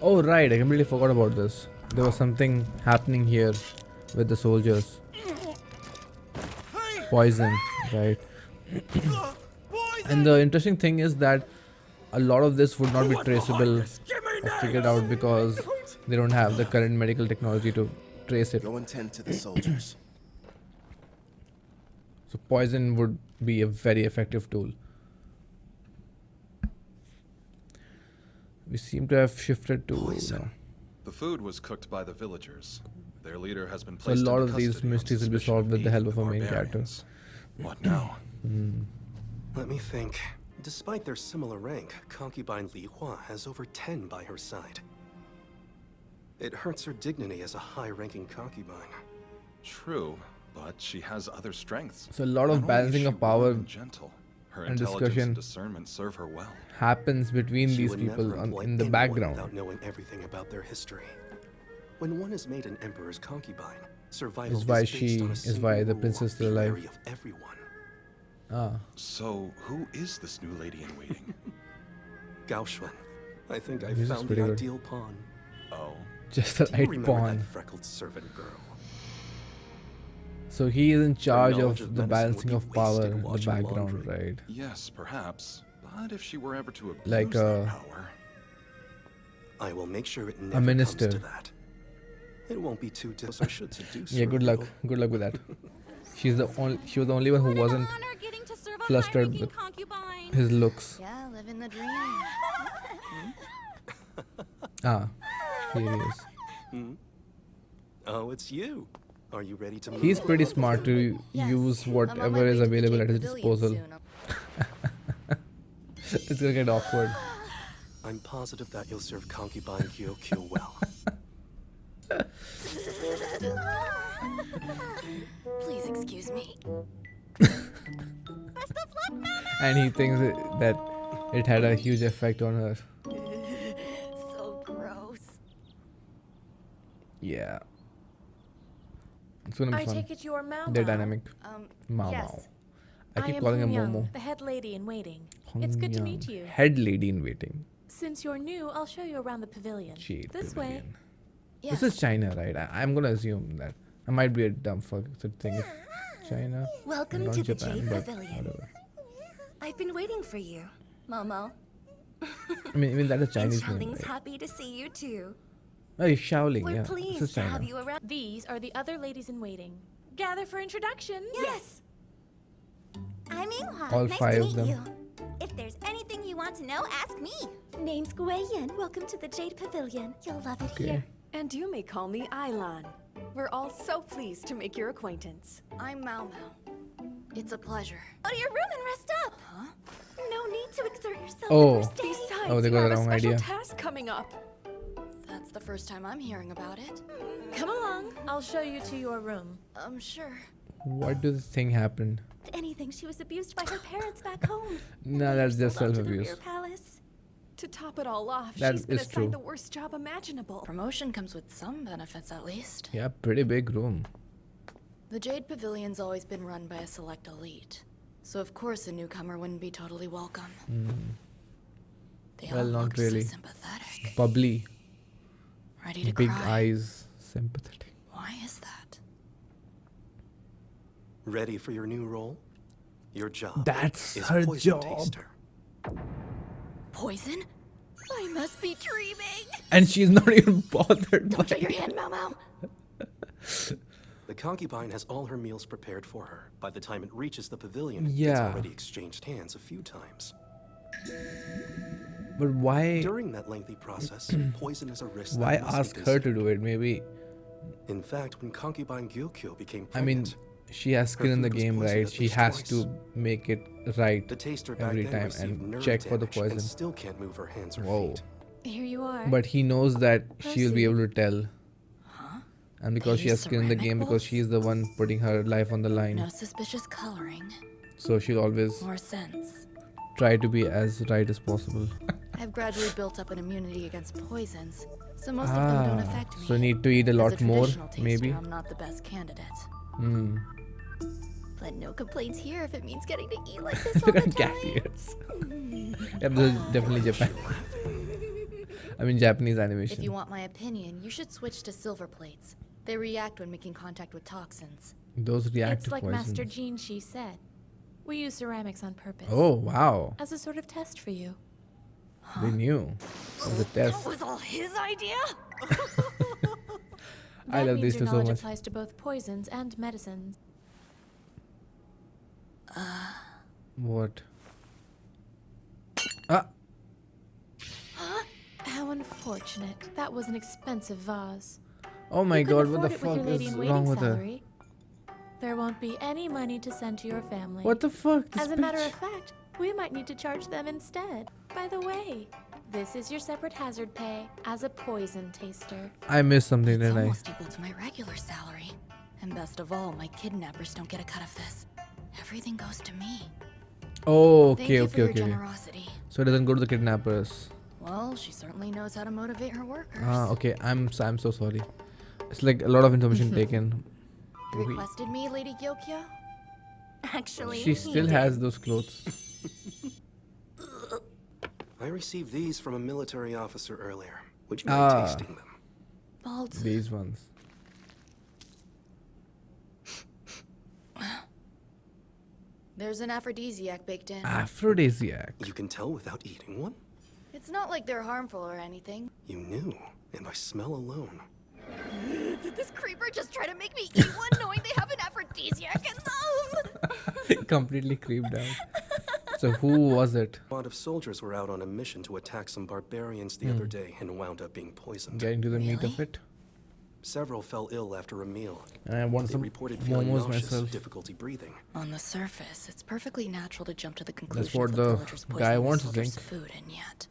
Oh right, I completely forgot about this. There was something happening here with the soldiers. Poison, right? And the interesting thing is that a lot of this would not be traceable or figured out because they don't have the current medical technology to trace it. Go and tend to the soldiers. So poison would be a very effective tool. We seem to have shifted to Poison. The food was cooked by the villagers. Their leader has been so a placed lot into of these custody on mysteries will be suspicion solved with the aiding help of a main character. barbarians. What now? Let me think. Despite their similar rank, concubine Li Hua has over 10 by her side. It hurts her dignity as a high-ranking concubine. True, but she has other strengths. So a lot of Not only is balancing she of power warm and gentle, her and intelligence discussion and discernment serve her well. happens between She these would people never employ in the anyone background. without knowing everything about their history. When one is made an emperor's concubine, survival Is why based she on a is single why the rule, princess is be still alive. wary of everyone. Ah, So, who is this new lady in waiting? Gao Xuan, I think I This is found pretty the good. ideal pawn. Oh, just the Do you right remember pawn. that freckled servant girl? So he is in charge knowledge of of the medicine balancing would of be power wasted in the watching background, laundry. right? yes, perhaps. But if she were ever to abuse Like, that power, I will make sure it never minister. comes to that. It won't be too difficult. I should seduce Yeah, her good a luck. little. Good luck with that. She was the only one who wasn't flustered with his looks. Yeah, living the dream. Ah, here he is. Oh, it's you. Are you ready to move? He's pretty smart to use whatever is available at his disposal. It's gonna get awkward. I'm positive that you'll serve concubine Gyokyo well. Please excuse me. And he thinks that it had a huge effect on her. So gross. Yeah. It's gonna be I fun. take it you are Mao They're Mao. dynamic. Mao Mao. Yes. I I keep am calling her Hongyang, Momo. the head lady in waiting. It's good to meet Hongyang. you. Head lady in waiting. Since you're new, I'll show you around the pavilion. Jade This way. Pavilion. Yes. This is China, right? I'm gonna assume that. I might be a dumb fuck. So think it's China. Welcome not to the Japan, Jade but Pavilion. whatever. I've been waiting for you, Mao Mao. I mean, even that is And Chinese name. Xiaoling's Right? happy to see you too. Oh, Shaolin. We're Yeah, this is pleased to China. have you around. These are the other ladies in waiting. Gather for introductions. Yes. I'm Yinghua. All Nice five to of meet them. you. If there's anything you want to know, ask me. Name's Guiyan. Welcome to the Jade Pavilion. You'll love it Okay. here. And you may call me Ailan. We're all so pleased to make your acquaintance. I'm Mao Mao. It's a pleasure. Go to your room and rest up. Huh? No need to exert yourself Oh. the first day. Besides, Oh, they you got have the a wrong special idea. task coming up. That's the first time I'm hearing about it. Come along. I'll show you to your room. Sure. What do you think happened? If anything, she was abused by her parents back home. No, that's just Sold off to the self-abuse. rear palace. To top it all off, That she's been is assigned true. the worst job imaginable. Promotion comes with some benefits at least. Yeah, pretty big room. The Jade Pavilion's always been run by a select elite. So of course a newcomer wouldn't be totally welcome. They Well, all not looked really. so sympathetic. Bubbly, Ready to big cry. eyes, sympathetic. Why is that? Ready for your new role? Your job. That's is her poison job. taster. Poison? I must be dreaming. And she's not even bothered by Don't show your it. hand, Mao Mao. The concubine has all her meals prepared for her. By the time it reaches the pavilion, Yeah. it's already exchanged hands a few times. But why? During that lengthy process, poison is a risk. that Why must be ask her to considered. do it? Maybe. In fact, when concubine Gyokyo became I mean, pregnant, she has skin in the food was game, poisoned right? at She least has twice. to make it right the taster back every then time received and nerve check for the damage poison. and still can't move her hands or Whoa. feet. Here you are. But he knows that she'll be Proceed. able to tell. Huh? And because They she has use skin in the ceramic game, because bowls? she's the one putting her life on the line. No suspicious coloring. So she'll always More sense. try to be as right as possible. I've gradually built up an immunity against poisons, so most of them don't affect me. So need to eat a lot As a more, traditional taster, maybe. I'm not the best candidate. Hmm. But no complaints here if it means getting to eat like this all Look the at cat time. ears. Yeah, this is definitely Japan. I mean Japanese If animation. you want my opinion, you should switch to silver plates. They react when making contact with toxins. Those react It's to like Master poisons. Jinshi said. We use ceramics on purpose. Oh wow, As a sort of test for you. they knew. It was a test. was all his idea? I That love means these your two so knowledge much. applies to both poisons and medicines. What? Ah, How unfortunate. That was an expensive vase. oh my You couldn't god, what the afford it with fuck your lady is in waiting wrong with her? salary. There won't be any money to send to your family. What the fuck? This As a matter bitch. of fact, we might need to charge them instead. By the way, this is your separate hazard pay as a poison taster. I missed something, It's didn't I? almost equal to my regular salary. And best of all, my kidnappers don't get a cut of this. Everything goes to me. Oh, Thank okay, you okay, for your okay. generosity. So it doesn't go to the kidnappers. Well, she certainly knows how to motivate her workers. Ah, okay. I'm so sorry. It's like a lot of information taken. You requested me, Lady Gyokyo? Actually, She he still did. has those clothes. I received these from a military officer earlier. Would you mind tasting them? Bald. These ones. There's an aphrodisiac baked in. Aphrodisiac. You can tell without eating one? It's not like they're harmful or anything. You knew, and by smell alone. Did this creeper just try to make me eat one knowing they have an aphrodisiac in them? Completely creeped out. So who was it? A lot of soldiers were out on a mission to attack some barbarians the other day and wound up being poisoned. Getting to the meat of Really? it. Several fell ill after a meal. And I want They some reported feeling momos nauseous, myself. difficulty breathing. On the surface, it's perfectly natural to jump to the conclusion what that the villagers guy poisoned the wants to soldiers' think. food, and yet.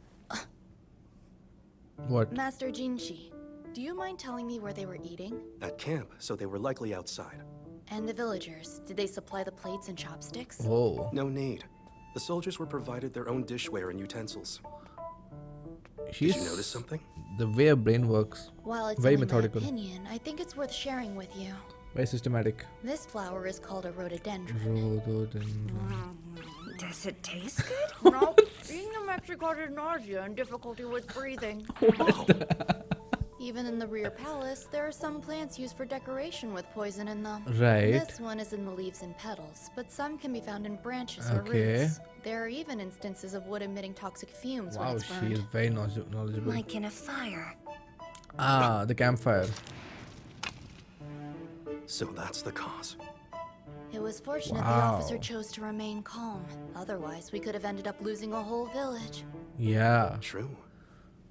What? Master Jinshi, do you mind telling me where they were eating? At camp, so they were likely outside. And the villagers, did they supply the plates and chopsticks? Oh. No need. The soldiers were provided their own dishware and utensils. She's Did you notice something? the way her brain works. While it's Very only methodical. my opinion, I think it's worth sharing with you. Very systematic. This flower is called a rhododendron. Rhododendron. Does it taste good? No, eating them actually causes nausea and difficulty with breathing. Even in the rear palace, there are some plants used for decoration with poison in them. Right. This one is in the leaves and petals, but some can be found in branches or Okay. roots. There are even instances of wood emitting toxic fumes when Wow, it's she burned. is very knowledgeable. Like in a fire. Ah, the campfire. So that's the cause. It was fortunate Wow. the officer chose to remain calm. Otherwise, we could have ended up losing a whole village. Yeah. True.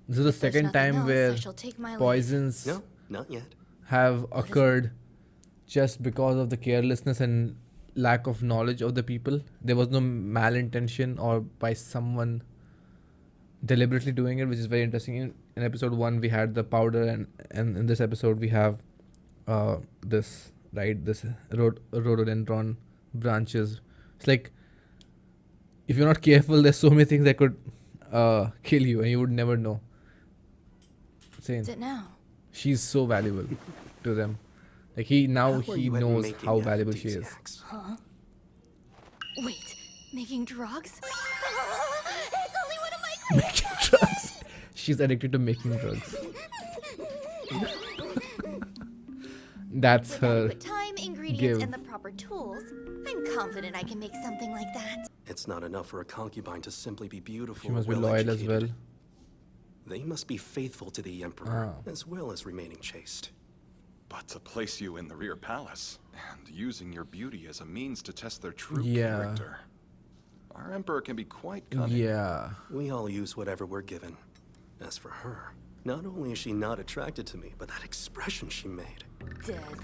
This is the If there's second nothing time else, where I shall take my leave. poisons No, not yet. have occurred just because of the carelessness and lack of knowledge of the people. There was no malintention or by someone deliberately doing it, which is very interesting. In episode 1, we had the powder, and in this episode, we have this, right? This rhododendron branches. It's like, if you're not careful, there's so many things that could kill you, and you would never know. Insane. Is it now? She's so valuable to them. Like he How are he you at knows making how valuable she is. aphrodisiacs? Wait, making drugs? It's only one of my Making drugs. She's addicted to making drugs. That's With her. adequate time, ingredients, give. and the proper tools, I'm confident I can make something like that. It's not enough for a concubine to simply be beautiful. She must or be loyal as well. well-educated. They must be faithful to the emperor, Ah. as well as remaining chaste. But to place you in the rear palace and using your beauty as a means to test their true Yeah. character. Our emperor can be quite cunning. Yeah. We all use whatever we're given. As for her, not only is she not attracted to me, but that expression she made.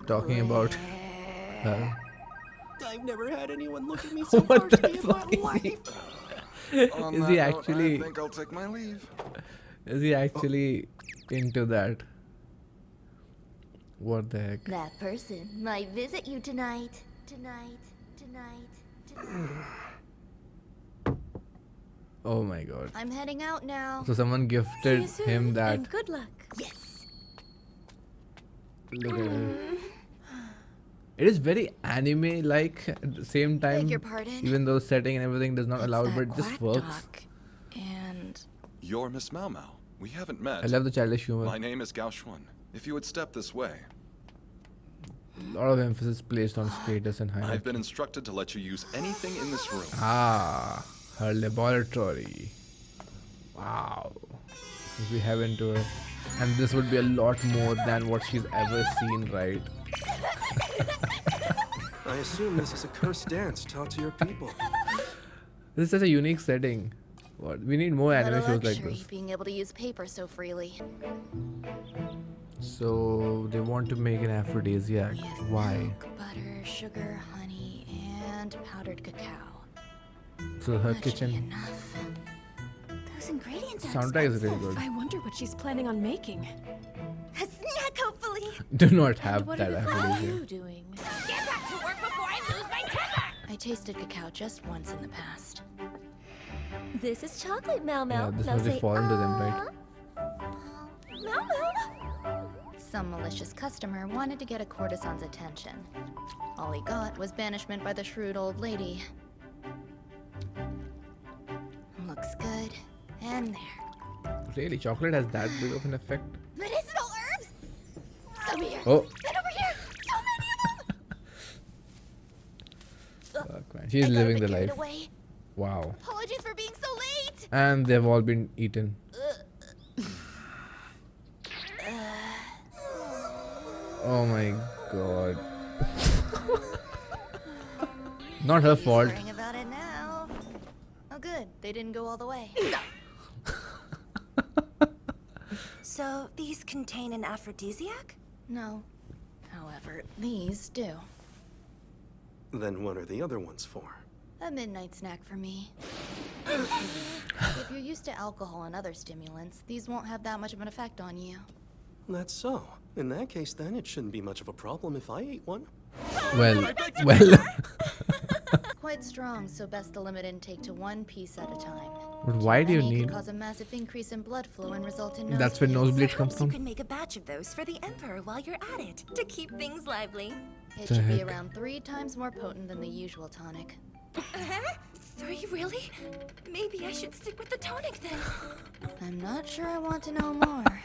Talking about her. I've never had anyone look at me so What the harshly in my fuck is life. he? On Is that he note, actually? I think I'll take my leave. Is he actually into that? What the heck? That person might visit you tonight. Tonight. Oh my god. I'm heading out now. So someone See gifted you soon, him and that. good luck. Yes. Look at it. It is very anime-like at the same time. Beg your pardon? Even though setting and everything does not It's allow it, that but it just quack works. doc. And You're Miss Mao Mao. We haven't I met. love the childish humor. My name is Gao Xuan. If you would step this way. A lot of emphasis placed on status and I've hierarchy. been instructed to let you use anything in this room. Ah, her laboratory. Wow. We have into it. And this would be a lot more than what she's ever seen, right? I assume this is a cursed dance taught to your people. This is such a unique setting. What? We need more What a anime shows like luxury, this. being able to use paper so freely. So they want to make an aphrodisiac. With Why? milk, butter, sugar, honey, and powdered cacao. So her That should be kitchen enough. Those ingredients are soundtrack is really expensive. good. I wonder what she's planning on making. A snack, hopefully. Do not And have what that are aphrodisiac. you doing? Get back to work before I lose my temper. I tasted cacao just once in the past. This is chocolate, Mao Mao. Yeah, this Now must be say, foreign to them, right? Mao Mao. Some malicious customer wanted to get a courtesan's attention. All he got was banishment by the shrewd old lady. Looks good. And there. Really, chocolate has that big of an effect? Medicinal herbs. Some here. Oh, And over here. So many of them. fuck, man. She's I gotta living be the carried life. away. Wow. Apologies for being so late. And they've all been eaten. Oh my god. Not her He's fault. worrying about it now. Oh good, they didn't go all the way. So, these contain an aphrodisiac? No. However, these do. Then what are the other ones for? A midnight snack for me. If you're used to alcohol and other stimulants, these won't have that much of an effect on you. That's so. In that case, then it shouldn't be much of a problem if I ate one. Well, well. Quite strong, so best to limit intake to one piece at a time. But why do you Many need? can cause a massive increase in blood flow and result in That's where nosebleeds. nosebleeds come Perhaps you from. could make a batch of those for the Emperor while you're at it, to keep things lively. It The should be heck? around 3 times more potent than the usual tonic. 3 really? Maybe I should stick with the tonic then. I'm not sure I want to know more.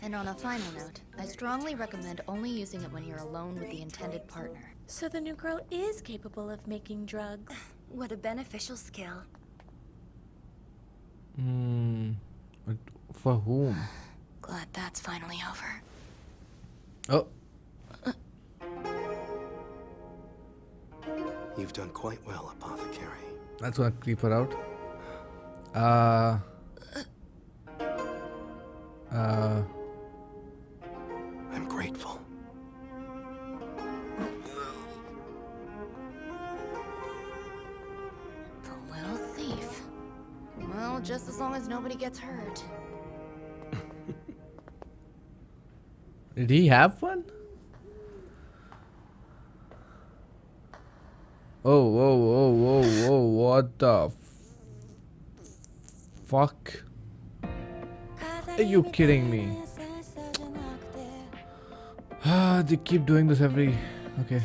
And on a final note, I strongly recommend only using it when you're alone with the intended partner. So the new girl is capable of making drugs. What a beneficial skill. Hmm. But for whom? Glad that's finally over. Oh, You've done quite well, Apothecary. that's gonna creep her out. I'm grateful. The little thief. Well, just as long as nobody gets hurt. Did he have one? Oh, whoa, whoa, whoa, whoa, what the fuck? Are you kidding me? They keep doing this every... Okay.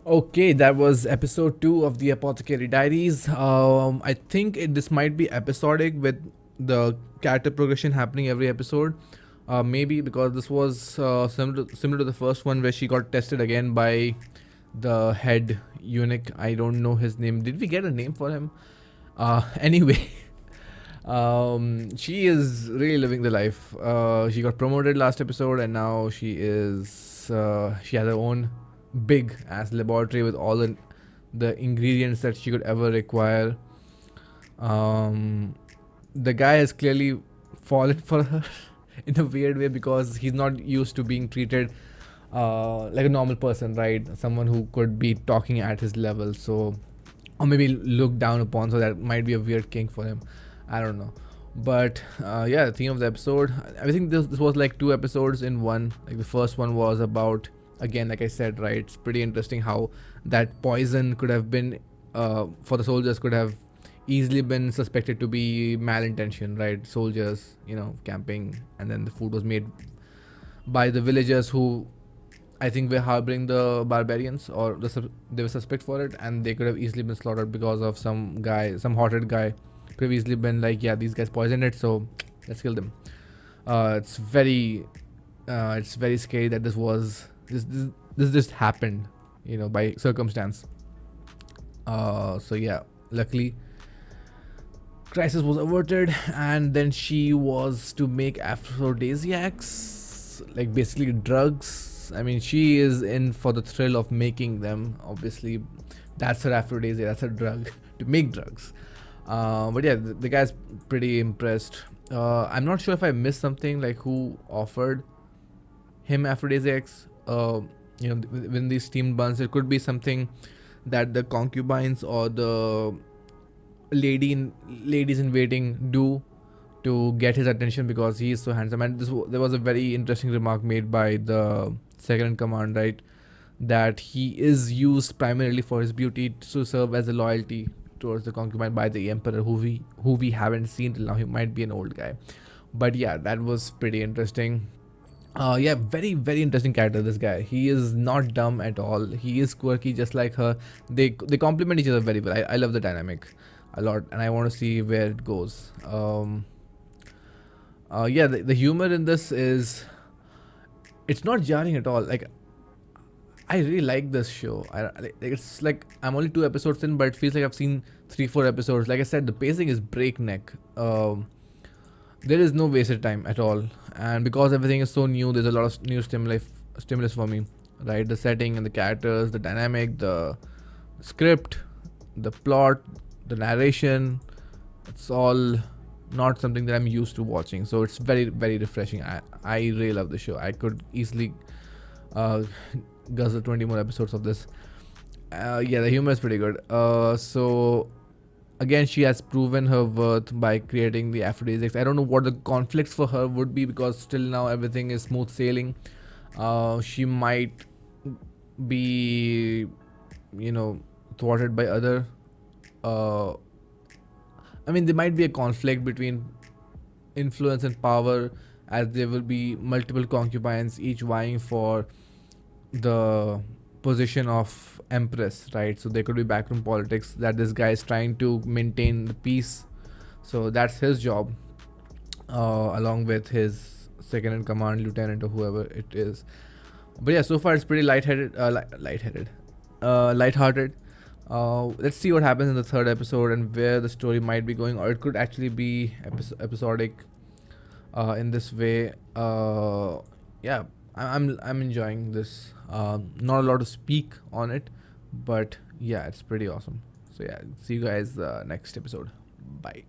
Okay, that was episode 2 of the Apothecary Diaries. I think this might be episodic with the character progression happening every episode. Maybe because this was similar to the first one where she got tested again by the head eunuch. I don't know his name. Did we get a name for him? Anyway, she is really living the life. She got promoted last episode, and now she is she has her own big ass laboratory with all the ingredients that she could ever require. The guy has clearly fallen for her in a weird way because he's not used to being treated like a normal person, right? Someone who could be talking at his level, so, or maybe looked down upon, so that might be a weird kink for him. I don't know. But yeah, the theme of the episode, I think this was like 2 episodes in one. Like the first one was about, again, like I said, right, it's pretty interesting how that poison could have been for the soldiers, could have easily been suspected to be malintention, right? Soldiers, you know, camping, and then the food was made by the villagers who I think were harboring the barbarians, or they were suspect for it, and they could have easily been slaughtered because of some guy, some hot-headed guy could have easily been like, yeah, these guys poisoned it, so Let's kill them. It's very scary that this just happened, by circumstance. So yeah, luckily crisis was averted, and then she was to make aphrodisiacs, like basically drugs. I mean, she is in for the thrill of making them. Obviously, that's her aphrodisiac. That's her drug to make drugs. But yeah, the guy's pretty impressed. I'm not sure if I missed something, like who offered him aphrodisiacs. When these steamed buns, it could be something that the concubines or the ladies in waiting do to get his attention because he is so handsome. And there was a very interesting remark made by the second in command, right? That he is used primarily for his beauty to serve as a loyalty towards the concubine by the emperor, who we haven't seen till now. He might be an old guy, but yeah, that was pretty interesting. Yeah, very very interesting character. This guy, he is not dumb at all. He is quirky, just like her. They complement each other very well. I love the dynamic a lot, and I want to see where it goes. Yeah, the humor in this is, it's not jarring at all. Like, I really like this show. It's like I'm only 2 episodes in, but it feels like I've seen 3-4 episodes. Like I said, the pacing is breakneck. There is no wasted time at all, and because everything is so new, there's a lot of new stimulus for me. Right, the setting and the characters, the dynamic, the script, the plot, the narration. It's all not something that I'm used to watching, so it's very very refreshing. I really love the show. I could easily uh, guzzle 20 more episodes of this. Yeah, the humor is pretty good. So again, she has proven her worth by creating the aphrodisiacs. I don't know what the conflicts for her would be, because still now everything is smooth sailing. She might be, thwarted by other. Uh, I mean, there might be a conflict between influence and power, as there will be multiple concubines, each vying for the position of empress, right? So there could be backroom politics that this guy is trying to maintain the peace. So that's his job, along with his second in command, lieutenant, or whoever it is. But yeah, so far it's pretty lighthearted. Let's see what happens in the third episode and where the story might be going, or it could actually be episodic in this way. Yeah, I'm enjoying this. Not a lot to speak on it, but yeah, it's pretty awesome. So yeah, see you guys next episode. Bye.